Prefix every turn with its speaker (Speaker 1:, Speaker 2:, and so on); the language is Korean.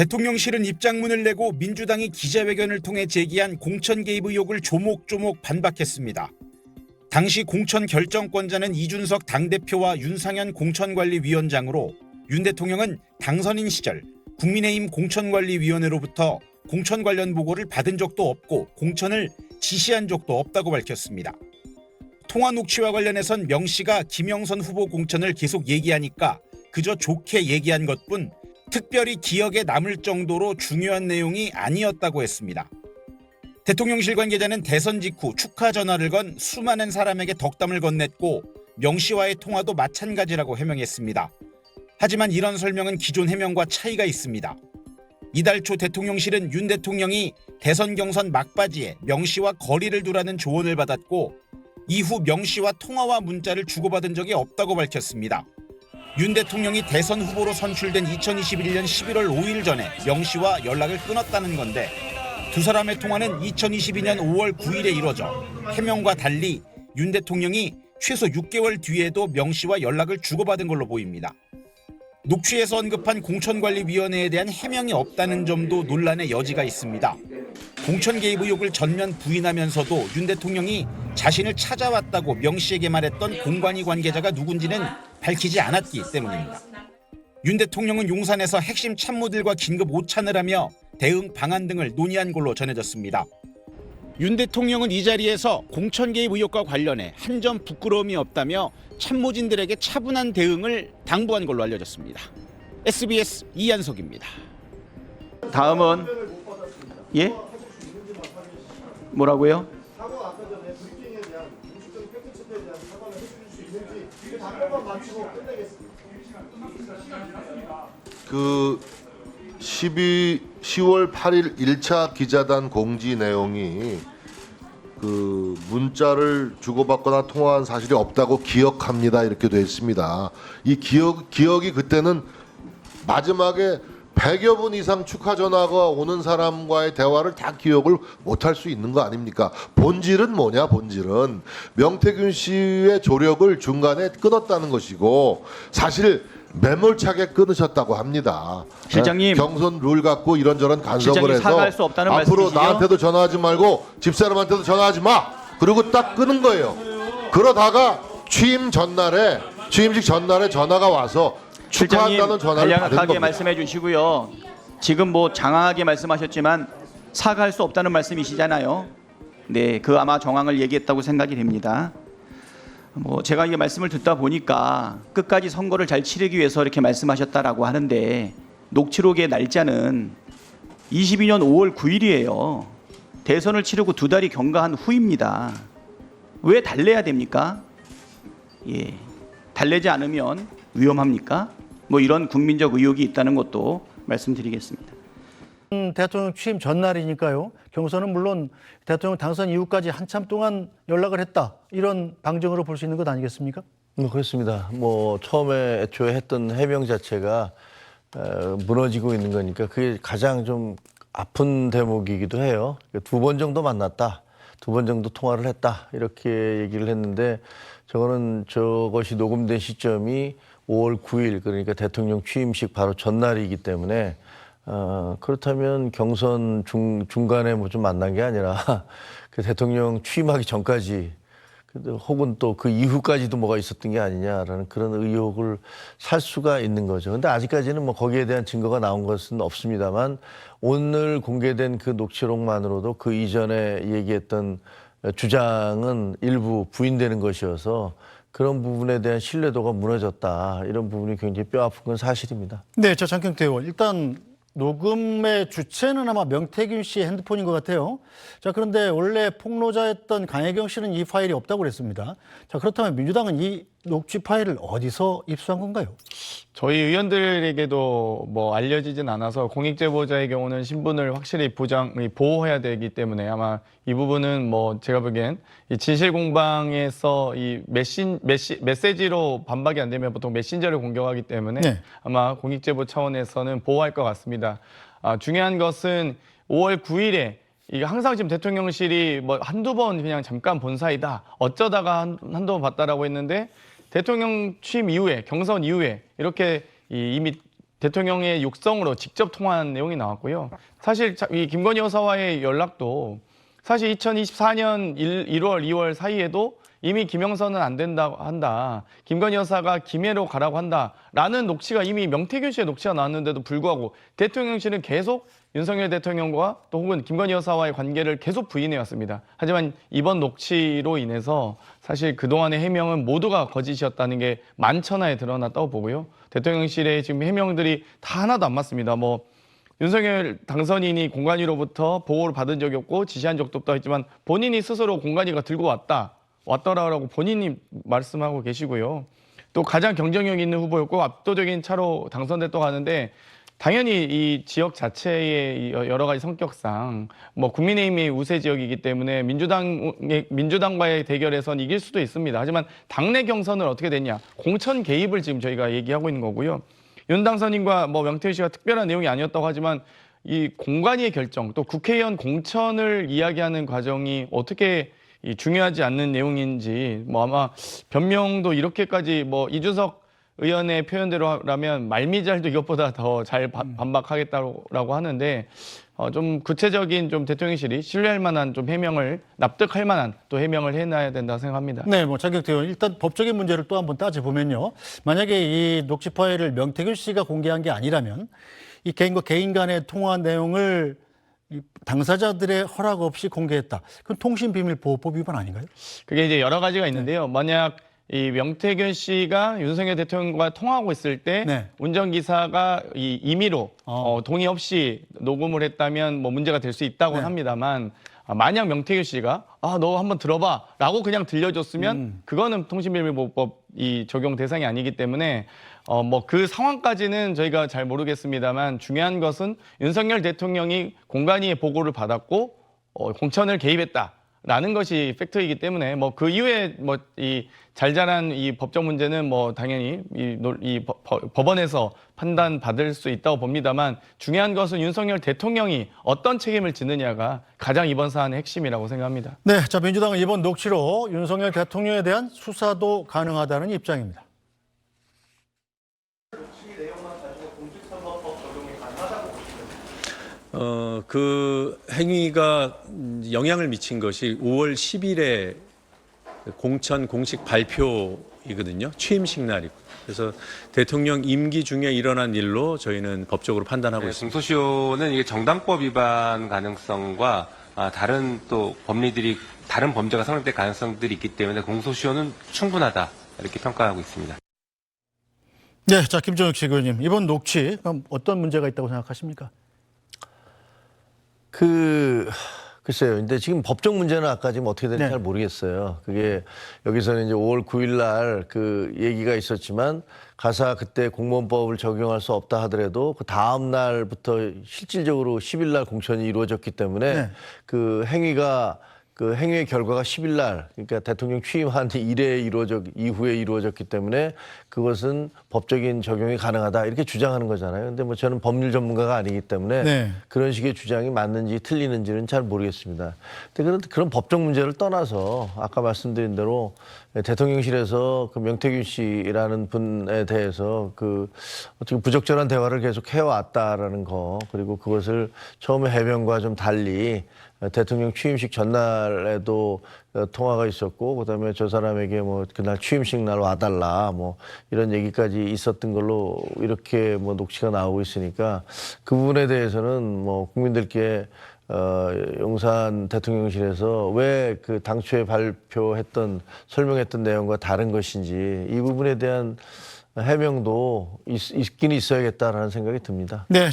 Speaker 1: 대통령실은 입장문을 내고 민주당이 기자회견을 통해 제기한 공천 개입 의혹을 조목조목 반박했습니다. 당시 공천 결정권자는 이준석 당대표와 윤상현 공천관리위원장으로 윤 대통령은 당선인 시절 국민의힘 공천관리위원회로부터 공천 관련 보고를 받은 적도 없고 공천을 지시한 적도 없다고 밝혔습니다. 통화 녹취와 관련해선 명 씨가 김영선 후보 공천을 계속 얘기하니까 그저 좋게 얘기한 것뿐 특별히 기억에 남을 정도로 중요한 내용이 아니었다고 했습니다. 대통령실 관계자는 대선 직후 축하 전화를 건 수많은 사람에게 덕담을 건넸고 명 씨와의 통화도 마찬가지라고 해명했습니다. 하지만 이런 설명은 기존 해명과 차이가 있습니다. 이달 초 대통령실은 윤 대통령이 대선 경선 막바지에 명 씨와 거리를 두라는 조언을 받았고 이후 명 씨와 통화와 문자를 주고받은 적이 없다고 밝혔습니다. 윤 대통령이 대선 후보로 선출된 2021년 11월 5일 전에 명 씨와 연락을 끊었다는 건데 두 사람의 통화는 2022년 5월 9일에 이뤄져 해명과 달리 윤 대통령이 최소 6개월 뒤에도 명 씨와 연락을 주고받은 걸로 보입니다. 녹취에서 언급한 공천관리위원회에 대한 해명이 없다는 점도 논란의 여지가 있습니다. 공천 개입 의혹을 전면 부인하면서도 윤 대통령이 자신을 찾아왔다고 명 씨에게 말했던 공관위 관계자가 누군지는 밝히지 않았기 때문입니다. 윤 대통령은 용산에서 핵심 참모들과 긴급 오찬을 하며 대응 방안 등을 논의한 걸로 전해졌습니다. 윤 대통령은 이 자리에서 공천 개입 의혹과 관련해 한 점 부끄러움이 없다며 참모진들에게 차분한 대응을 당부한 걸로 알려졌습니다. SBS 이한석입니다.
Speaker 2: 다음은 예? 뭐라고요?
Speaker 3: 그 10월 8일 1차 기자단 공지 내용이 그 문자를 주고받거나 통화한 사실이 없다고 기억합니다 이렇게 돼 있습니다. 이 기억이 그때는 마지막에 100여 분 이상 축하 전화가 오는 사람과의 대화를 다 기억을 못할 수 있는 거 아닙니까? 본질은 뭐냐? 본질은 명태균 씨의 조력을 중간에 끊었다는 것이고 사실 매몰차게 끊으셨다고 합니다.
Speaker 2: 실장님,
Speaker 3: 경선 룰 갖고 이런저런 간섭을 해서
Speaker 2: 사과할 수 없다는
Speaker 3: 앞으로
Speaker 2: 말씀이시죠?
Speaker 3: 나한테도 전화하지 말고 집사람한테도 전화하지 마. 그리고 딱 끊은 거예요. 그러다가 취임식 전날에 전화가 와서 축하한다는 전화를 받은
Speaker 2: 간략하게
Speaker 3: 겁니다.
Speaker 2: 말씀해 주시고요. 지금 뭐 장황하게 말씀하셨지만 사과할 수 없다는 말씀이시잖아요. 네, 그 아마 정황을 얘기했다고 생각이 됩니다. 뭐 제가 이 말씀을 듣다 보니까 끝까지 선거를 잘 치르기 위해서 이렇게 말씀하셨다라고 하는데 녹취록의 날짜는 22년 5월 9일이에요. 대선을 치르고 2달이 경과한 후입니다. 왜 달래야 됩니까? 예, 달래지 않으면 위험합니까? 뭐 이런 국민적 의혹이 있다는 것도 말씀드리겠습니다.
Speaker 4: 대통령 취임 전날이니까요. 경선은 물론 대통령 당선 이후까지 한참 동안 연락을 했다. 이런 방증으로 볼 수 있는 것 아니겠습니까?
Speaker 5: 그렇습니다. 뭐 처음에 애초에 했던 해명 자체가 무너지고 있는 거니까 그게 가장 좀 아픈 대목이기도 해요. 2번 정도 만났다. 2번 정도 통화를 했다. 이렇게 얘기를 했는데 저것이 녹음된 시점이 5월 9일 그러니까 대통령 취임식 바로 전날이기 때문에 그렇다면 경선 중간에 뭐 좀 만난 게 아니라 그 대통령 취임하기 전까지 혹은 또 그 이후까지도 뭐가 있었던 게 아니냐라는 그런 의혹을 살 수가 있는 거죠. 근데 아직까지는 뭐 거기에 대한 증거가 나온 것은 없습니다만 오늘 공개된 그 녹취록만으로도 그 이전에 얘기했던 주장은 일부 부인되는 것이어서 그런 부분에 대한 신뢰도가 무너졌다. 이런 부분이 굉장히 뼈아픈 건 사실입니다.
Speaker 4: 네, 저 장경태 의원. 일단 녹음의 주체는 아마 명태균 씨의 핸드폰인 것 같아요. 자, 그런데 원래 폭로자였던 강혜경 씨는 이 파일이 없다고 그랬습니다. 자, 그렇다면 민주당은 이 녹취 파일을 어디서 입수한 건가요?
Speaker 6: 저희 의원들에게도 뭐 알려지진 않아서 공익제보자의 경우는 신분을 확실히 보호해야 되기 때문에 아마 이 부분은 뭐 제가 보기엔 이 진실공방에서 이 메시지로 반박이 안 되면 보통 메신저를 공격하기 때문에
Speaker 4: 네.
Speaker 6: 아마 공익제보 차원에서는 보호할 것 같습니다. 중요한 것은 5월 9일에 이게 항상 지금 대통령실이 뭐 한두 번 그냥 잠깐 본 사이다. 어쩌다가 한두 번 봤다라고 했는데 대통령 취임 이후에 경선 이후에 이렇게 이미 대통령의 육성으로 직접 통화한 내용이 나왔고요. 사실 이 김건희 여사와의 연락도 사실 2024년 1월, 2월 사이에도 이미 김영선은 안 된다고 한다. 김건희 여사가 김해로 가라고 한다라는 녹취가 이미 명태균 씨의 녹취가 나왔는데도 불구하고 대통령실은 계속 윤석열 대통령과 또 혹은 김건희 여사와의 관계를 계속 부인해 왔습니다. 하지만 이번 녹취로 인해서 사실 그동안의 해명은 모두가 거짓이었다는 게 만천하에 드러났다고 보고요. 대통령실의 지금 해명들이 다 하나도 안 맞습니다. 뭐 윤석열 당선인이 공관위로부터 보고를 받은 적이 없고 지시한 적도 없다 했지만 본인이 스스로 공관위가 들고 왔더라라고 본인이 말씀하고 계시고요. 또 가장 경쟁력 있는 후보였고 압도적인 차로 당선됐다고 하는데 당연히 이 지역 자체의 여러 가지 성격상 뭐 국민의힘이 우세 지역이기 때문에 민주당과의 대결에선 이길 수도 있습니다. 하지만 당내 경선은 어떻게 됐냐? 공천 개입을 지금 저희가 얘기하고 있는 거고요. 윤 당선인과 뭐 명태균 씨가 특별한 내용이 아니었다고 하지만 이 공관위의 결정 또 국회의원 공천을 이야기하는 과정이 어떻게 이 중요하지 않는 내용인지 뭐 아마 변명도 이렇게까지 뭐 이준석 의원의 표현대로라면 말미잘도 이것보다 더 잘 반박하겠다고 하는데 좀 구체적인 좀 대통령실이 신뢰할 만한 좀 해명을 납득할 만한 또 해명을 해놔야 된다고 생각합니다.
Speaker 4: 네, 뭐 장경태 의원 일단 법적인 문제를 또 한번 따져보면요. 만약에 이 녹취 파일을 명태균 씨가 공개한 게 아니라면 이 개인과 개인 간의 통화 내용을 이 당사자들의 허락 없이 공개했다. 그럼 통신비밀보호법 위반 아닌가요?
Speaker 6: 그게 이제 여러 가지가 있는데요. 만약 이 명태균 씨가 윤석열 대통령과 통화하고 있을 때
Speaker 4: 네.
Speaker 6: 운전기사가 이 임의로 동의 없이 녹음을 했다면 뭐 문제가 될 수 있다고
Speaker 4: 네.
Speaker 6: 합니다만 만약 명태균 씨가 너 한번 들어봐라고 그냥 들려줬으면 그거는 통신비밀보호법이 적용 대상이 아니기 때문에 뭐 그 상황까지는 저희가 잘 모르겠습니다만 중요한 것은 윤석열 대통령이 공관위의 보고를 받았고 공천을 개입했다라는 것이 팩트이기 때문에 뭐 그 이후에 뭐 이 잘잘한 이 법적 문제는 뭐 당연히 이 법원에서 판단 받을 수 있다고 봅니다만 중요한 것은 윤석열 대통령이 어떤 책임을 지느냐가 가장 이번 사안의 핵심이라고 생각합니다.
Speaker 4: 네, 자 민주당은 이번 녹취로 윤석열 대통령에 대한 수사도 가능하다는 입장입니다.
Speaker 7: 그 행위가 영향을 미친 것이 5월 10일에 공천 공식 발표이거든요. 취임식 날이고. 그래서 대통령 임기 중에 일어난 일로 저희는 법적으로 판단하고 있습니다.
Speaker 8: 공소시효는 이게 정당법 위반 가능성과 다른 또 법리들이 다른 범죄가 성립될 가능성들이 있기 때문에 공소시효는 충분하다 이렇게 평가하고 있습니다.
Speaker 4: 네, 자 김정욱 씨 의원님 이번 녹취 그럼 어떤 문제가 있다고 생각하십니까?
Speaker 5: 글쎄요. 근데 지금 법적 문제는 아까 지금 어떻게 될지
Speaker 4: 네.
Speaker 5: 잘 모르겠어요. 그게 여기서는 이제 5월 9일 날 그 얘기가 있었지만 가사 그때 공무원법을 적용할 수 없다 하더라도 그 다음 날부터 실질적으로 10일 날 공천이 이루어졌기 때문에
Speaker 4: 네.
Speaker 5: 그 행위의 결과가 10일 날 그러니까 대통령 취임한 이후에 이루어졌기 때문에 그것은 법적인 적용이 가능하다 이렇게 주장하는 거잖아요. 근데 뭐 저는 법률 전문가가 아니기 때문에
Speaker 4: 네.
Speaker 5: 그런 식의 주장이 맞는지 틀리는지는 잘 모르겠습니다. 근데 그런 법적 문제를 떠나서 아까 말씀드린 대로 대통령실에서 그 명태균 씨라는 분에 대해서 그 어떻게 부적절한 대화를 계속 해왔다라는 거 그리고 그것을 처음에 해명과 좀 달리 대통령 취임식 전날에도 통화가 있었고 그다음에 저 사람에게 뭐 그날 취임식 날 와달라 뭐 이런 얘기까지 있었던 걸로 이렇게 뭐 녹취가 나오고 있으니까 그 부분에 대해서는 뭐 국민들께 용산 대통령실에서 왜 그 당초에 설명했던 내용과 다른 것인지 이 부분에 대한 해명도 있긴 있어야겠다라는 생각이 듭니다.
Speaker 4: 네.